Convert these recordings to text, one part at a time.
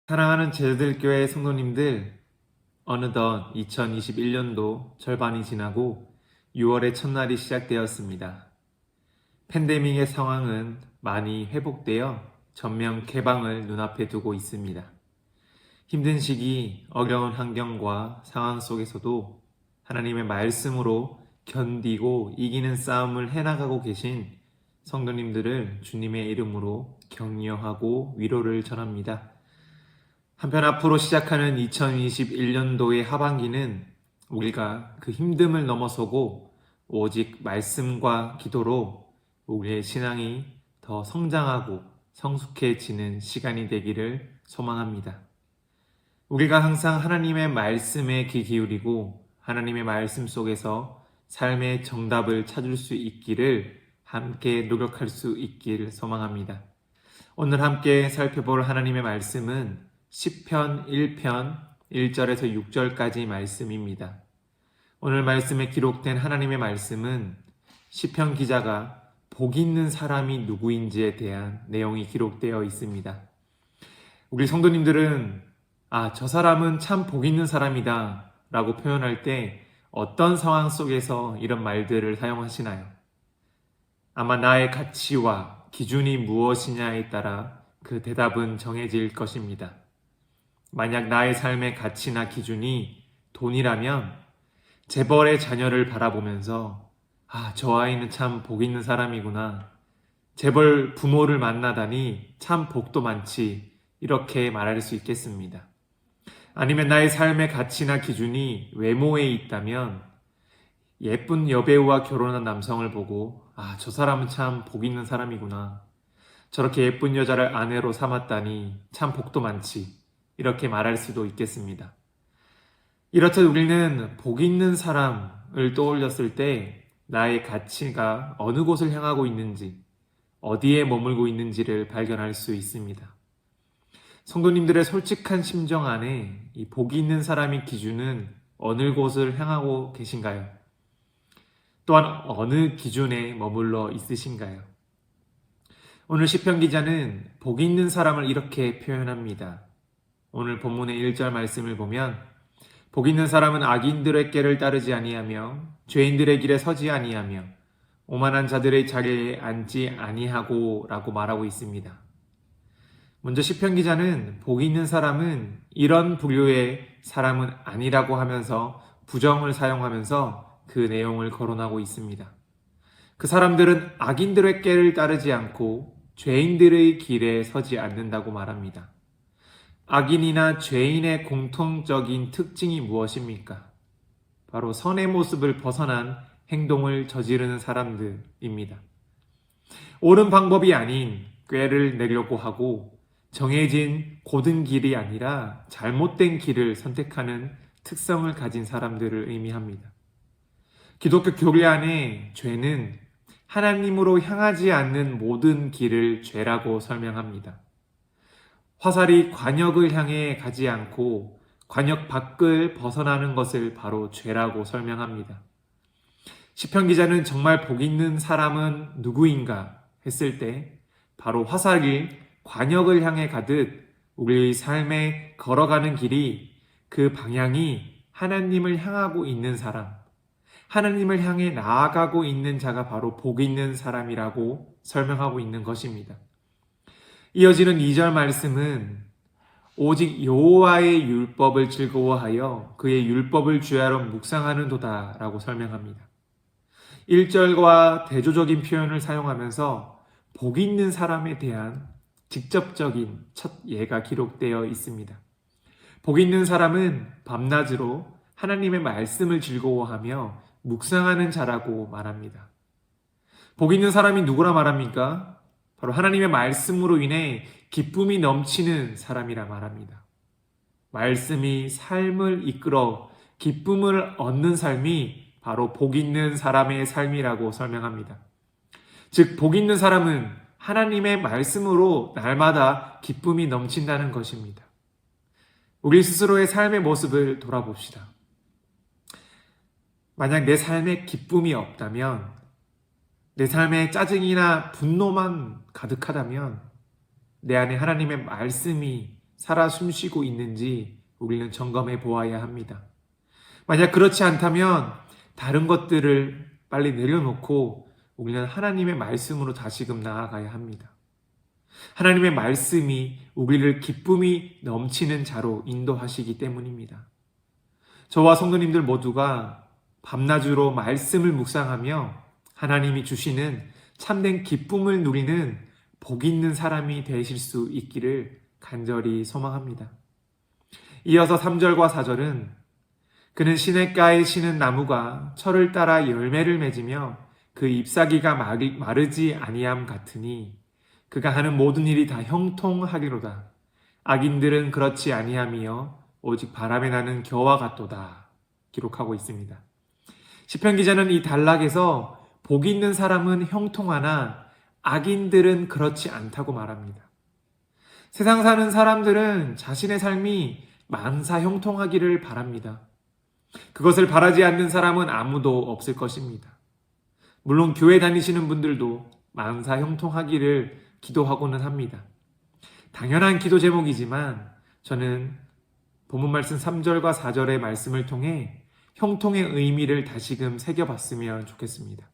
사랑하는 제자들교회 성도님들, 어느덧 2021년도 절반이 지나고 6월의 첫날이 시작되었습니다. 팬데믹의 상황은 많이 회복되어 전면 개방을 눈앞에 두고 있습니다. 힘든 시기, 어려운 환경과 상황 속에서도 하나님의 말씀으로 견디고 이기는 싸움을 해나가고 계신 성도님들을 주님의 이름으로 격려하고 위로를 전합니다. 한편 앞으로 시작하는 2021년도의 하반기는 우리가 그 힘듦을 넘어서고 오직 말씀과 기도로 우리의 신앙이 더 성장하고 성숙해지는 시간이 되기를 소망합니다. 우리가 항상 하나님의 말씀에 귀 기울이고 하나님의 말씀 속에서 삶의 정답을 찾을 수 있기를 함께 노력할 수 있기를 소망합니다. 오늘 함께 살펴볼 하나님의 말씀은 시편 1편 1절에서 6절까지 말씀입니다. 오늘 말씀에 기록된 하나님의 말씀은 시편 기자가 복 있는 사람이 누구인지에 대한 내용이 기록되어 있습니다. 우리 성도님들은 저 사람은 참 복 있는 사람이다 라고 표현할 때 어떤 상황 속에서 이런 말들을 사용하시나요? 아마 나의 가치와 기준이 무엇이냐에 따라 그 대답은 정해질 것입니다. 만약 나의 삶의 가치나 기준이 돈이라면 재벌의 자녀를 바라보면서 저 아이는 참 복 있는 사람이구나. 재벌 부모를 만나다니 참 복도 많지. 이렇게 말할 수 있겠습니다. 아니면 나의 삶의 가치나 기준이 외모에 있다면 예쁜 여배우와 결혼한 남성을 보고 저 사람은 참 복 있는 사람이구나. 저렇게 예쁜 여자를 아내로 삼았다니 참 복도 많지. 이렇게 말할 수도 있겠습니다. 이렇듯 우리는 복 있는 사람을 떠올렸을 때 나의 가치가 어느 곳을 향하고 있는지, 어디에 머물고 있는지를 발견할 수 있습니다. 성도님들의 솔직한 심정 안에 이 복이 있는 사람의 기준은 어느 곳을 향하고 계신가요? 또한 어느 기준에 머물러 있으신가요? 오늘 시편 기자는 복 있는 사람을 이렇게 표현합니다. 오늘 본문의 1절 말씀을 보면 복 있는 사람은 악인들의 꾀를 따르지 아니하며 죄인들의 길에 서지 아니하며 오만한 자들의 자리에 앉지 아니하고 라고 말하고 있습니다. 먼저 시편 기자는 복 있는 사람은 이런 부류의 사람은 아니라고 하면서 부정을 사용하면서 그 내용을 거론하고 있습니다. 그 사람들은 악인들의 꾀를 따르지 않고 죄인들의 길에 서지 않는다고 말합니다. 악인이나 죄인의 공통적인 특징이 무엇입니까? 바로 선의 모습을 벗어난 행동을 저지르는 사람들입니다. 옳은 방법이 아닌 꾀를 내려고 하고 정해진 고든 길이 아니라 잘못된 길을 선택하는 특성을 가진 사람들을 의미합니다. 기독교 교리 안에 죄는 하나님으로 향하지 않는 모든 길을 죄라고 설명합니다. 화살이 관역을 향해 가지 않고 관역 밖을 벗어나는 것을 바로 죄라고 설명합니다. 시편 기자는 정말 복 있는 사람은 누구인가 했을 때 바로 화살이 관역을 향해 가듯 우리의 삶에 걸어가는 길이 그 방향이 하나님을 향하고 있는 사람, 하나님을 향해 나아가고 있는 자가 바로 복 있는 사람이라고 설명하고 있는 것입니다. 이어지는 2절 말씀은 오직 여호와의 율법을 즐거워하여 그의 율법을 주야로 묵상하는도다 라고 설명합니다. 1절과 대조적인 표현을 사용하면서 복 있는 사람에 대한 직접적인 첫 예가 기록되어 있습니다. 복 있는 사람은 밤낮으로 하나님의 말씀을 즐거워하며 묵상하는 자라고 말합니다. 복 있는 사람이 누구라 말합니까? 바로 하나님의 말씀으로 인해 기쁨이 넘치는 사람이라 말합니다. 말씀이 삶을 이끌어 기쁨을 얻는 삶이 바로 복 있는 사람의 삶이라고 설명합니다. 즉, 복 있는 사람은 하나님의 말씀으로 날마다 기쁨이 넘친다는 것입니다. 우리 스스로의 삶의 모습을 돌아봅시다. 만약 내 삶에 기쁨이 없다면, 내 삶에 짜증이나 분노만 가득하다면 내 안에 하나님의 말씀이 살아 숨쉬고 있는지 우리는 점검해 보아야 합니다. 만약 그렇지 않다면 다른 것들을 빨리 내려놓고 우리는 하나님의 말씀으로 다시금 나아가야 합니다. 하나님의 말씀이 우리를 기쁨이 넘치는 자로 인도하시기 때문입니다. 저와 성도님들 모두가 밤낮으로 말씀을 묵상하며 하나님이 주시는 참된 기쁨을 누리는 복 있는 사람이 되실 수 있기를 간절히 소망합니다. 이어서 3절과 4절은 그는 시냇가에 심은 나무가 철을 따라 열매를 맺으며 그 잎사귀가 마르지 아니함 같으니 그가 하는 모든 일이 다 형통하기로다. 악인들은 그렇지 아니함이여 오직 바람에 나는 겨와 같도다. 기록하고 있습니다. 시편 기자는 이 단락에서 복 있는 사람은 형통하나 악인들은 그렇지 않다고 말합니다. 세상 사는 사람들은 자신의 삶이 만사 형통하기를 바랍니다. 그것을 바라지 않는 사람은 아무도 없을 것입니다. 물론 교회 다니시는 분들도 만사 형통하기를 기도하고는 합니다. 당연한 기도 제목이지만 저는 본문 말씀 3절과 4절의 말씀을 통해 형통의 의미를 다시금 새겨봤으면 좋겠습니다.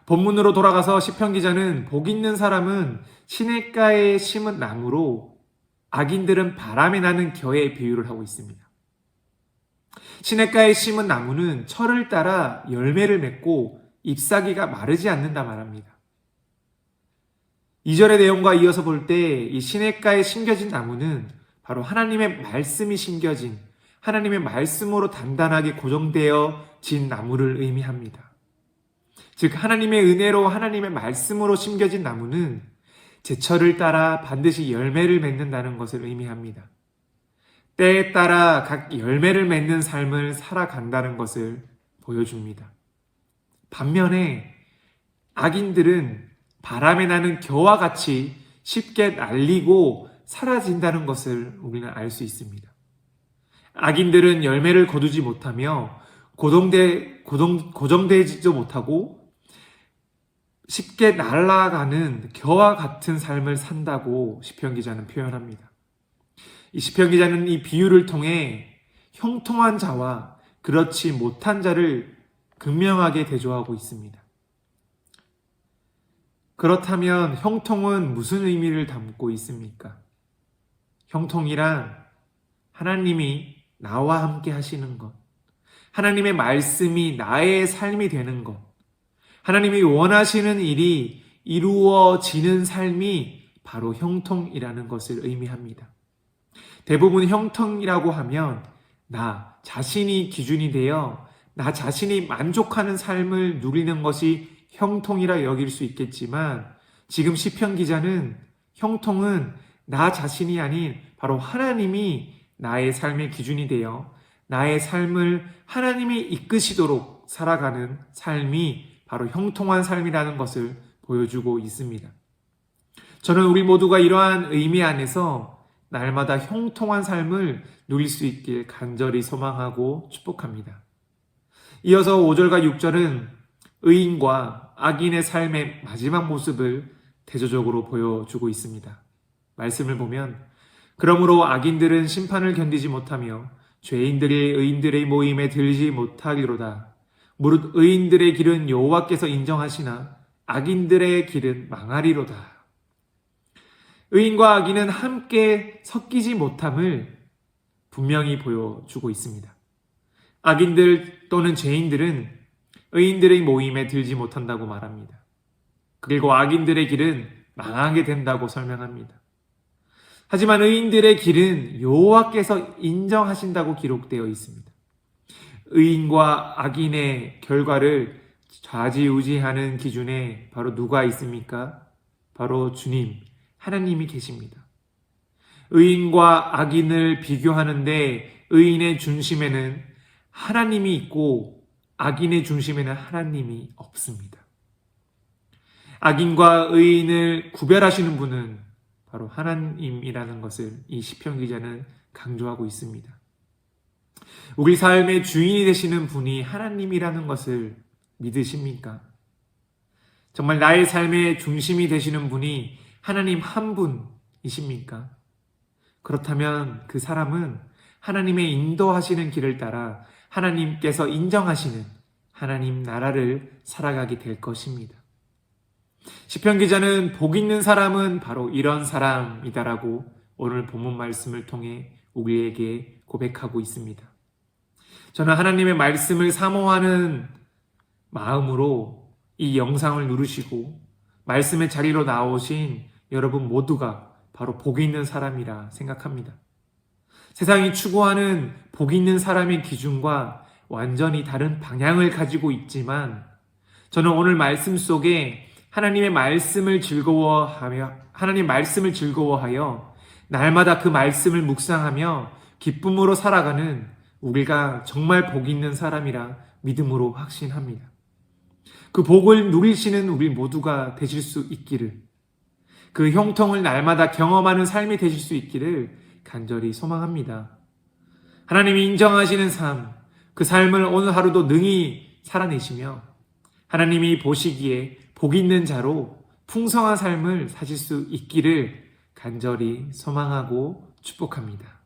본문으로 돌아가서 시편 기자는 복 있는 사람은 시냇가에 심은 나무로 악인들은 바람에 나는 겨에 비유를 하고 있습니다. 시냇가에 심은 나무는 철을 따라 열매를 맺고 잎사귀가 마르지 않는다 말합니다. 2절의 내용과 이어서 볼 때 이 시냇가에 심겨진 나무는 바로 하나님의 말씀이 심겨진 하나님의 말씀으로 단단하게 고정되어진 나무를 의미합니다. 즉 하나님의 은혜로 하나님의 말씀으로 심겨진 나무는 제철을 따라 반드시 열매를 맺는다는 것을 의미합니다. 때에 따라 각 열매를 맺는 삶을 살아간다는 것을 보여줍니다. 반면에 악인들은 바람에 나는 겨와 같이 쉽게 날리고 사라진다는 것을 우리는 알 수 있습니다. 악인들은 열매를 거두지 못하며 고정되지도 못하고 쉽게 날아가는 겨와 같은 삶을 산다고 시편 기자는 표현합니다. 이 시편 기자는 이 비유를 통해 형통한 자와 그렇지 못한 자를 극명하게 대조하고 있습니다. 그렇다면 형통은 무슨 의미를 담고 있습니까? 형통이란 하나님이 나와 함께 하시는 것, 하나님의 말씀이 나의 삶이 되는 것, 하나님이 원하시는 일이 이루어지는 삶이 바로 형통이라는 것을 의미합니다. 대부분 형통이라고 하면 나 자신이 기준이 되어 나 자신이 만족하는 삶을 누리는 것이 형통이라 여길 수 있겠지만 지금 시편 기자는 형통은 나 자신이 아닌 바로 하나님이 나의 삶의 기준이 되어 나의 삶을 하나님이 이끄시도록 살아가는 삶이 바로 형통한 삶이라는 것을 보여주고 있습니다. 저는 우리 모두가 이러한 의미 안에서 날마다 형통한 삶을 누릴 수 있길 간절히 소망하고 축복합니다. 이어서 5절과 6절은 의인과 악인의 삶의 마지막 모습을 대조적으로 보여주고 있습니다. 말씀을 보면 그러므로 악인들은 심판을 견디지 못하며 죄인들이 의인들의 모임에 들지 못하리로다. 무릇 의인들의 길은 여호와께서 인정하시나 악인들의 길은 망하리로다. 의인과 악인은 함께 섞이지 못함을 분명히 보여주고 있습니다. 악인들 또는 죄인들은 의인들의 모임에 들지 못한다고 말합니다. 그리고 악인들의 길은 망하게 된다고 설명합니다. 하지만 의인들의 길은 여호와께서 인정하신다고 기록되어 있습니다. 의인과 악인의 결과를 좌지우지하는 기준에 바로 누가 있습니까? 바로 주님, 하나님이 계십니다. 의인과 악인을 비교하는데 의인의 중심에는 하나님이 있고 악인의 중심에는 하나님이 없습니다. 악인과 의인을 구별하시는 분은 바로 하나님이라는 것을 이 시편 기자는 강조하고 있습니다. 우리 삶의 주인이 되시는 분이 하나님이라는 것을 믿으십니까? 정말 나의 삶의 중심이 되시는 분이 하나님 한 분이십니까? 그렇다면 그 사람은 하나님의 인도하시는 길을 따라 하나님께서 인정하시는 하나님 나라를 살아가게 될 것입니다. 시편 기자는 복 있는 사람은 바로 이런 사람이다라고 오늘 본문 말씀을 통해 우리에게 고백하고 있습니다. 저는 하나님의 말씀을 사모하는 마음으로 이 영상을 누르시고 말씀의 자리로 나오신 여러분 모두가 바로 복 있는 사람이라 생각합니다. 세상이 추구하는 복 있는 사람의 기준과 완전히 다른 방향을 가지고 있지만 저는 오늘 말씀 속에 하나님 말씀을 즐거워하여 날마다 그 말씀을 묵상하며 기쁨으로 살아가는 우리가 정말 복 있는 사람이라 믿음으로 확신합니다. 그 복을 누리시는 우리 모두가 되실 수 있기를, 그 형통을 날마다 경험하는 삶이 되실 수 있기를 간절히 소망합니다. 하나님이 인정하시는 삶, 그 삶을 오늘 하루도 능히 살아내시며 하나님이 보시기에 복 있는 자로 풍성한 삶을 사실 수 있기를 간절히 소망하고 축복합니다.